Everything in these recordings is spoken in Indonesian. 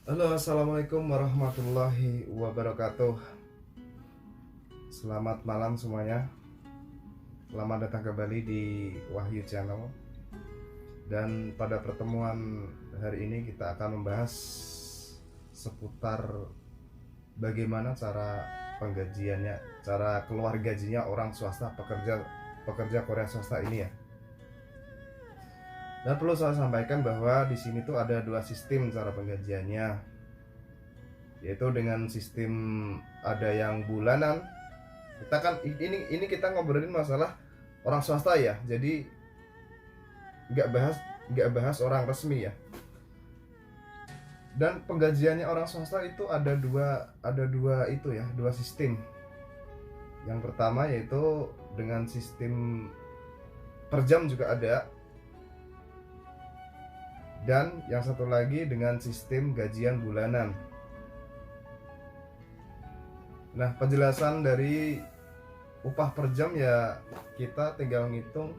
Halo, assalamualaikum warahmatullahi wabarakatuh. Selamat malam semuanya. Selamat datang kembali di Wahyu Channel. Dan pada pertemuan hari ini kita akan membahas seputar bagaimana cara penggajiannya, cara keluar gajinya orang swasta, pekerja Korea swasta ini ya. Dan perlu saya sampaikan bahwa di sini tuh ada dua sistem cara penggajiannya, yaitu dengan sistem ada yang bulanan. Kita kan ini kita ngobrolin masalah orang swasta ya, jadi nggak bahas orang resmi ya. Dan penggajiannya orang swasta itu ada dua itu ya, dua sistem. Yang pertama yaitu dengan sistem per jam juga ada, dan yang satu lagi dengan sistem gajian bulanan. Nah, penjelasan dari upah per jam ya kita tinggal ngitung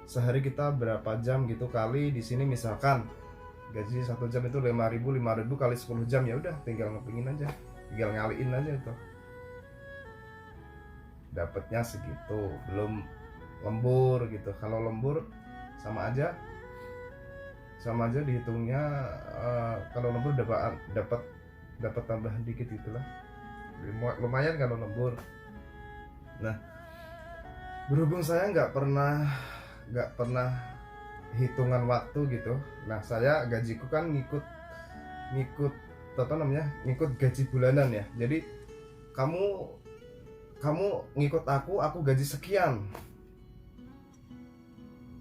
sehari kita berapa jam gitu, kali di sini misalkan gaji 1 jam itu 5.000 kali 10 jam, ya udah tinggal ngepingin aja, tinggal ngaliin aja itu. Dapatnya segitu, belum lembur gitu. Kalau lembur sama aja dihitungnya, kalau lembur dapat tambahan dikit gitulah, lumayan kalau lembur. Nah, berhubung saya nggak pernah hitungan waktu gitu, nah saya gajiku kan ngikut gaji bulanan ya. Jadi kamu ngikut aku gaji sekian.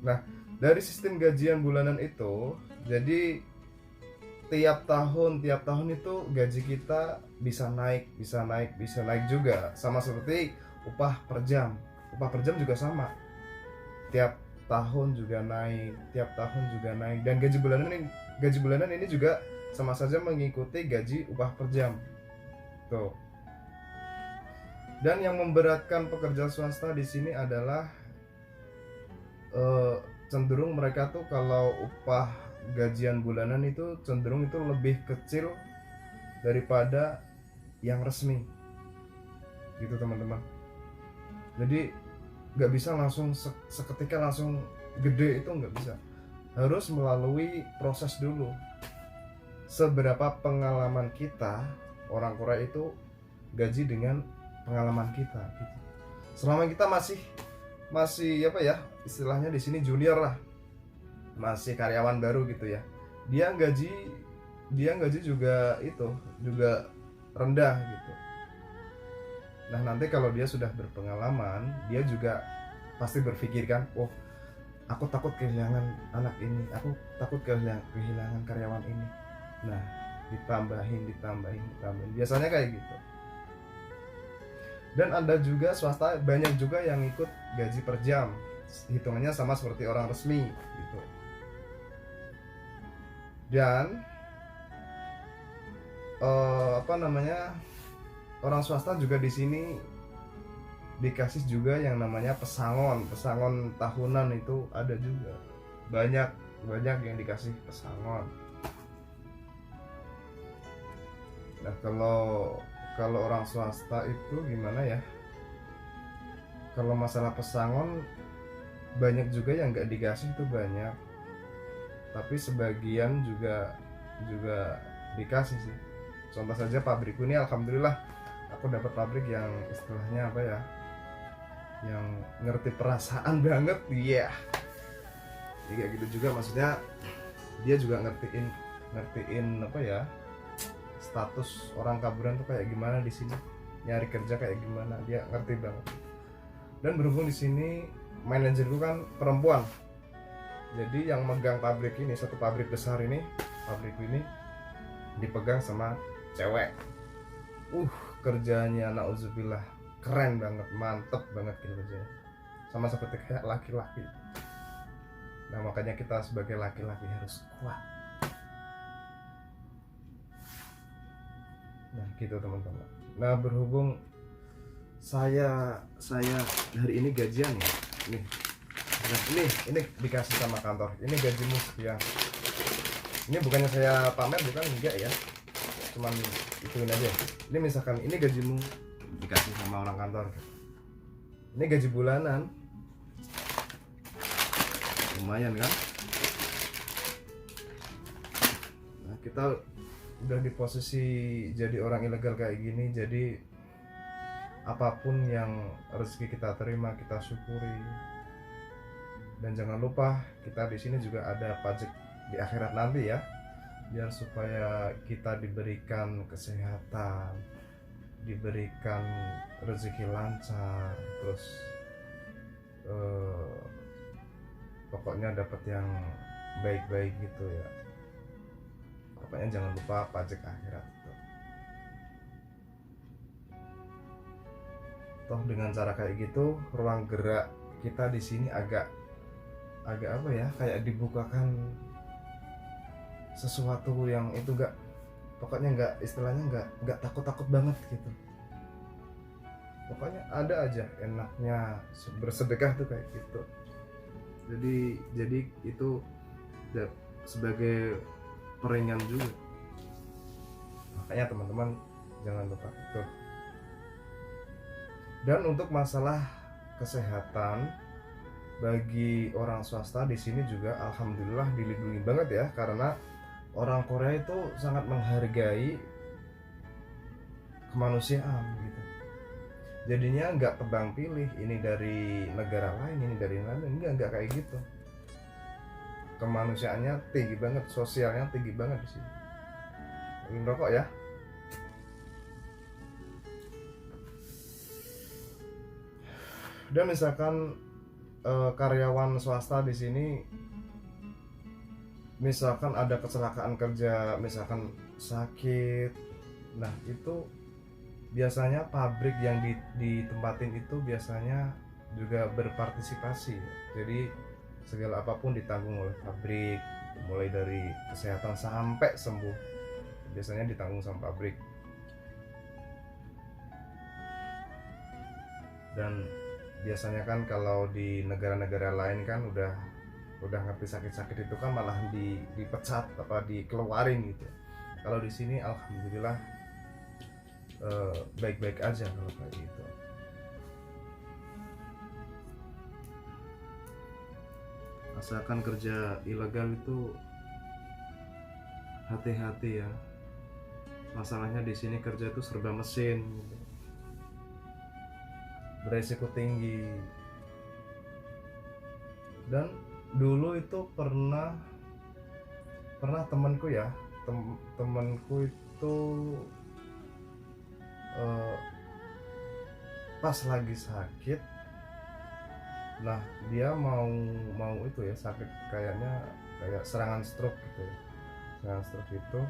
Nah, dari sistem gajian bulanan itu, jadi tiap tahun itu gaji kita bisa naik juga, sama seperti upah per jam. Upah per jam juga sama, tiap tahun juga naik, dan gaji bulanan ini juga sama saja mengikuti gaji upah per jam tuh. Dan yang memberatkan pekerja swasta di sini adalah cenderung mereka tuh kalau upah gajian bulanan itu cenderung itu lebih kecil daripada yang resmi gitu teman-teman. Jadi nggak bisa langsung seketika langsung gede, itu nggak bisa, harus melalui proses dulu. Seberapa pengalaman kita, orang Korea itu gaji dengan pengalaman kita gitu. Selama kita masih apa ya, istilahnya di sini junior lah, masih karyawan baru gitu ya, dia gaji juga rendah gitu. Nah, nanti kalau dia sudah berpengalaman, dia juga pasti berpikir kan, oh aku takut kehilangan anak ini, aku takut kehilangan karyawan ini. Nah, ditambahin biasanya kayak gitu. Dan ada juga swasta, banyak juga yang ikut gaji per jam, hitungannya sama seperti orang resmi gitu. Dan orang swasta juga di sini dikasih juga yang namanya pesangon tahunan, itu ada juga, banyak yang dikasih pesangon. Nah, kalau orang swasta itu gimana ya, kalau masalah pesangon banyak juga yang nggak dikasih, itu banyak, tapi sebagian juga dikasih sih. Contoh saja pabrikku ini, alhamdulillah aku dapat pabrik yang istilahnya apa ya, yang ngerti perasaan banget, iya yeah. Kayak gitu juga, maksudnya dia juga ngertiin apa ya, status orang kaburan tuh kayak gimana di sini, nyari kerja kayak gimana, dia ngerti banget. Dan berhubung di sini manajerku kan perempuan, jadi yang megang pabrik ini, satu pabrik besar ini, pabrikku ini dipegang sama cewek. Kerjanya nauzubillah keren banget, mantep banget gitu kerjanya, sama seperti kayak laki-laki. Nah, makanya kita sebagai laki-laki harus kuat. Nah gitu teman-teman. Nah, berhubung saya hari ini gajian ya, ini dikasih sama kantor, ini gajimu ya. Ini bukannya saya pamer, bukan, enggak ya. cuman ituin aja. Ini misalkan ini gajimu dikasih sama orang kantor, ini gaji bulanan, lumayan kan. Nah, kita udah di posisi jadi orang ilegal kayak gini, jadi apapun yang rezeki kita terima kita syukuri. Dan jangan lupa kita di sini juga ada pajak di akhirat nanti ya, biar supaya kita diberikan kesehatan, diberikan rezeki lancar, terus pokoknya dapat yang baik-baik gitu ya. Pokoknya jangan lupa pajak akhirat itu. Toh dengan cara kayak gitu ruang gerak kita di sini agak apa ya, kayak dibukakan sesuatu yang itu pokoknya istilahnya nggak takut banget gitu. Pokoknya ada aja enaknya bersedekah tuh kayak gitu. Jadi itu sebagai peringan juga. Makanya teman-teman jangan lupa itu. Dan untuk masalah kesehatan bagi orang swasta di sini juga alhamdulillah dilindungi banget ya, karena orang Korea itu sangat menghargai kemanusiaan gitu. Jadinya nggak tebang pilih ini dari negara lain, ini dari mana, nggak kayak gitu. Kemanusiaannya tinggi banget, sosialnya tinggi banget di sini. Minum rokok ya. Dan misalkan karyawan swasta di sini, misalkan ada kecelakaan kerja, misalkan sakit, nah itu biasanya pabrik yang ditempatin itu biasanya juga berpartisipasi. Jadi segala apapun ditanggung oleh pabrik, mulai dari kesehatan sampai sembuh biasanya ditanggung sama pabrik. Dan biasanya kan kalau di negara-negara lain kan udah ngerti sakit-sakit itu kan malah dipecat apa dikeluarin gitu. Kalau di sini alhamdulillah baik-baik aja kalau kayak gitu. Asalkan kerja ilegal itu hati-hati ya. Masalahnya di sini kerja itu serba mesin gitu. Beresiko tinggi. Dan dulu itu pernah temanku ya, temanku itu pas lagi sakit, nah dia mau itu ya, sakit kayak serangan stroke gitu ya, serangan stroke itu,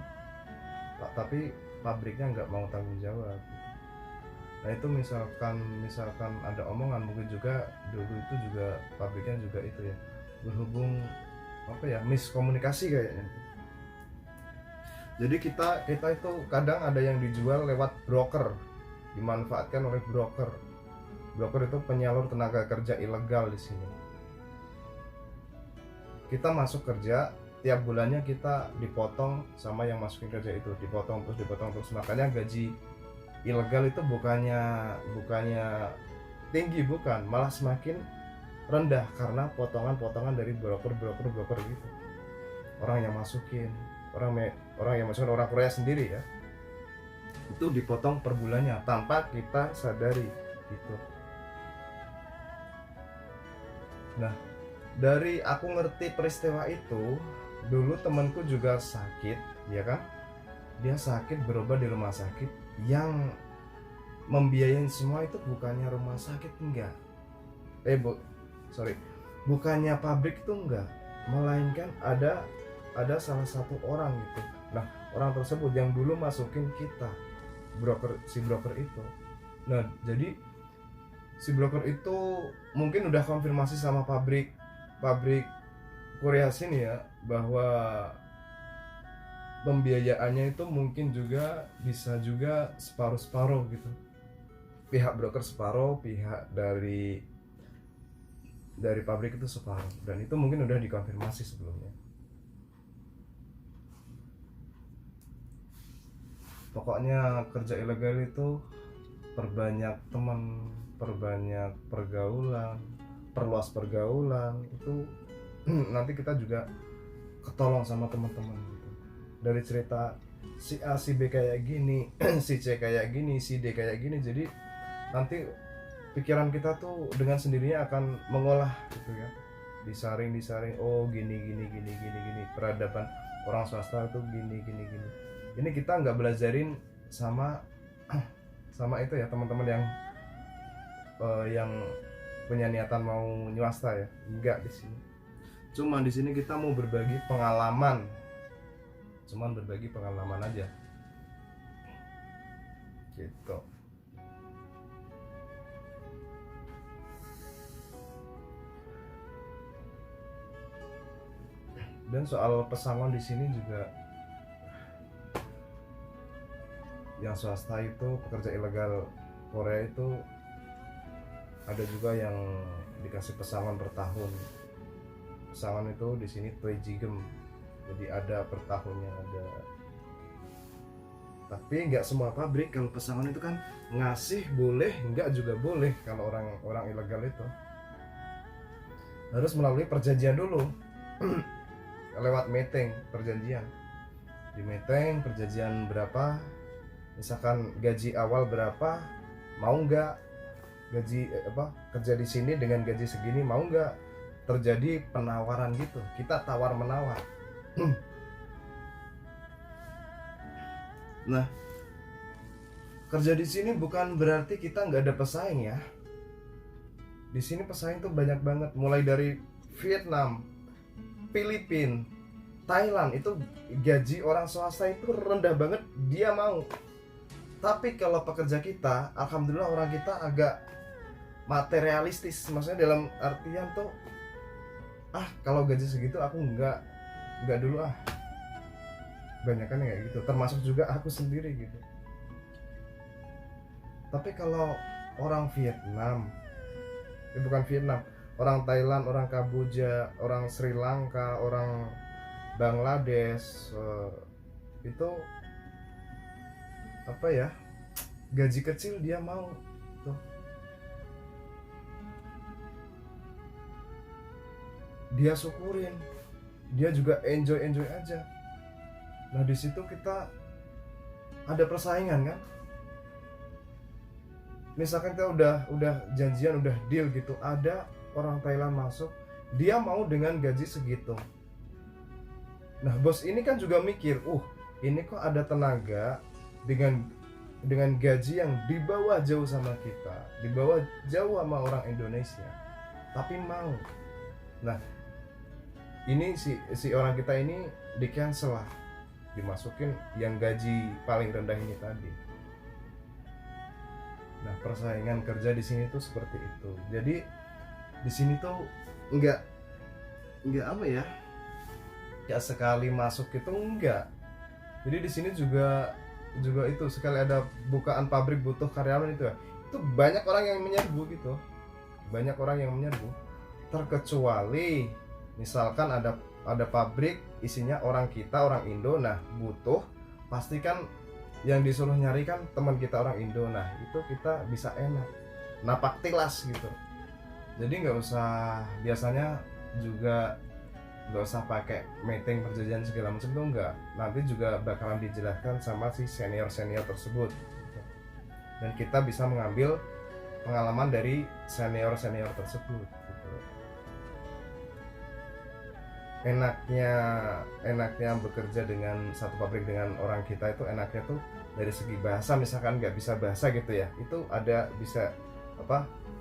tapi pabriknya nggak mau tanggung jawab. Nah itu misalkan ada omongan, mungkin juga dulu itu juga pabriknya juga itu ya, berhubung apa ya, miskomunikasi kayaknya. Jadi kita itu kadang ada yang dijual lewat broker, dimanfaatkan oleh broker. Broker itu penyalur tenaga kerja ilegal di sini. Kita masuk kerja, tiap bulannya kita dipotong sama yang masukin kerja itu, dipotong terus. Makanya gaji ilegal itu bukannya tinggi, bukan, malah semakin rendah karena potongan-potongan dari broker gitu. Orang yang masukin orang Korea sendiri ya, itu dipotong per bulannya tanpa kita sadari gitu. Nah, dari aku ngerti peristiwa itu, dulu temanku juga sakit, ya kan? Dia sakit, berobat di rumah sakit, yang membiayain semua itu bukannya rumah sakit, enggak. Bukannya pabrik itu enggak, melainkan ada salah satu orang gitu. Nah, orang tersebut yang dulu masukin kita, si broker itu. Nah, jadi si broker itu mungkin udah konfirmasi sama pabrik Korea sini ya, bahwa pembiayaannya itu mungkin juga bisa juga separuh gitu. Pihak broker separuh, pihak dari pabrik itu separuh, dan itu mungkin udah dikonfirmasi sebelumnya. Pokoknya kerja ilegal itu perbanyak teman, perbanyak pergaulan, perluas pergaulan itu nanti kita juga ketolong sama teman-teman gitu. Dari cerita si A si B kayak gini, si C kayak gini, si D kayak gini, jadi nanti pikiran kita tuh dengan sendirinya akan mengolah gitu ya, disaring oh gini peradaban orang swasta itu gini ini kita nggak belajarin sama sama itu ya teman-teman yang punya niatan mau nywasta ya, enggak. Di sini cuma di sini kita mau berbagi pengalaman, cuman berbagi pengalaman aja gitu. Dan soal pesangon di sini juga, yang swasta itu pekerja ilegal Korea itu ada juga yang dikasih pesangon per tahun. Pesangon itu di sini Toejigem, jadi ada per tahunnya ada. Tapi nggak semua pabrik kalau pesangon itu kan ngasih boleh, nggak juga boleh. Kalau orang ilegal itu harus melalui perjanjian dulu. Lewat meeting perjanjian, di meeting perjanjian berapa, misalkan gaji awal berapa, mau nggak gaji kerja di sini dengan gaji segini, mau nggak, terjadi penawaran gitu, kita tawar menawar. Nah, kerja di sini bukan berarti kita nggak ada pesaing ya. Di sini pesaing tuh banyak banget, mulai dari Vietnam, Filipina, Thailand. Itu gaji orang swasta itu rendah banget, dia mau. Tapi kalau pekerja kita, alhamdulillah orang kita agak materialistis, maksudnya dalam artian tuh kalau gaji segitu aku nggak dulu banyakan kayak gitu, termasuk juga aku sendiri gitu. Tapi kalau orang Vietnam, bukan Vietnam, orang Thailand, orang Kamboja, orang Sri Lanka, orang Bangladesh, itu gaji kecil dia mau tuh. Dia syukurin, dia juga enjoy aja. Nah di situ kita ada persaingan kan. Misalkan kita udah janjian, udah deal gitu, ada orang Thailand masuk, dia mau dengan gaji segitu. Nah bos ini kan juga mikir, ini kok ada tenaga dengan gaji yang di bawah jauh sama kita, di bawah jauh sama orang Indonesia, tapi mau. Nah ini si orang kita ini di cancel lah, dimasukin yang gaji paling rendah ini tadi. Nah persaingan kerja di sini tuh seperti itu. Jadi di sini tuh enggak sekali masuk itu enggak. Jadi di sini juga itu sekali ada bukaan pabrik butuh karyawan itu banyak orang yang menyerbu gitu. Banyak orang yang menyerbu. Terkecuali misalkan ada pabrik isinya orang kita, orang Indo, nah butuh, pastikan yang disuruh nyari kan teman kita orang Indo, nah itu kita bisa enak napak tilas gitu. Jadi nggak usah, biasanya juga nggak usah pakai meeting perjanjian segala macam tuh enggak, nanti juga bakalan dijelaskan sama si senior tersebut dan kita bisa mengambil pengalaman dari senior tersebut gitu. Enaknya bekerja dengan satu pabrik dengan orang kita itu enaknya tuh dari segi bahasa, misalkan nggak bisa bahasa gitu ya, itu ada bisa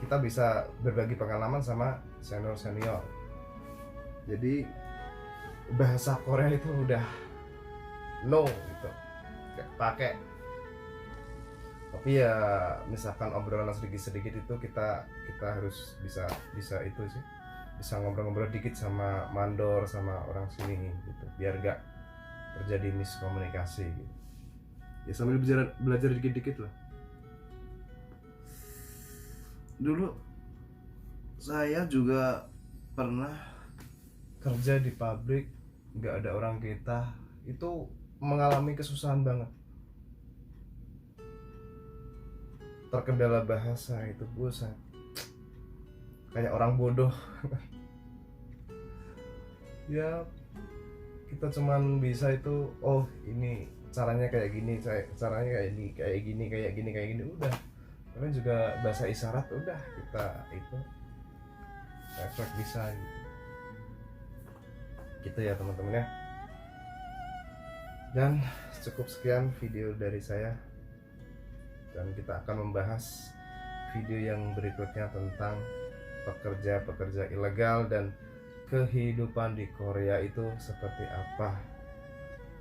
kita bisa berbagi pengalaman sama senior. Jadi bahasa Korea itu udah no gitu, nggak pakai. Tapi ya misalkan obrolan sedikit itu kita harus bisa itu sih, bisa ngobrol-ngobrol dikit sama mandor, sama orang sini gitu, biar gak terjadi miskomunikasi gitu. Ya sambil belajar dikit-dikit lah. Dulu saya juga pernah kerja di pabrik, gak ada orang kita, itu mengalami kesusahan banget. terkendala bahasa itu buset, kayak orang bodoh. Ya kita cuman bisa itu, oh ini caranya kayak gini, caranya kayak gini, udah. Kalian juga bahasa isyarat, udah kita itu refleks bisa gitu ya teman-teman ya. Dan cukup sekian video dari saya, dan kita akan membahas video yang berikutnya tentang pekerja-pekerja ilegal dan kehidupan di Korea itu seperti apa,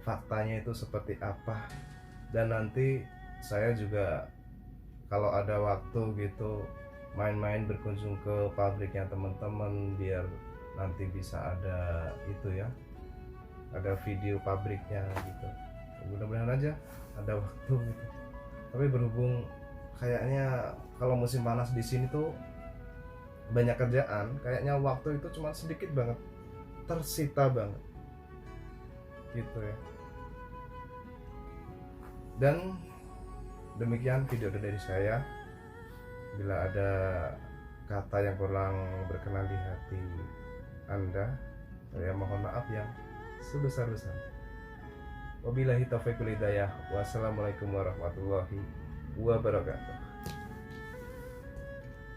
faktanya itu seperti apa. Dan nanti saya juga kalau ada waktu gitu main-main berkunjung ke pabriknya teman-teman, biar nanti bisa ada itu ya, ada video pabriknya gitu. Mudah-mudahan aja ada waktu gitu. Tapi berhubung kayaknya kalau musim panas di sini tuh banyak kerjaan, kayaknya waktu itu cuma sedikit banget, tersita banget gitu ya. Dan demikian video dari saya. Bila ada kata yang kurang berkenan di hati Anda, saya mohon maaf yang sebesar-besarnya. Wabillahi taufiq wal hidayah. Wassalamualaikum warahmatullahi wabarakatuh.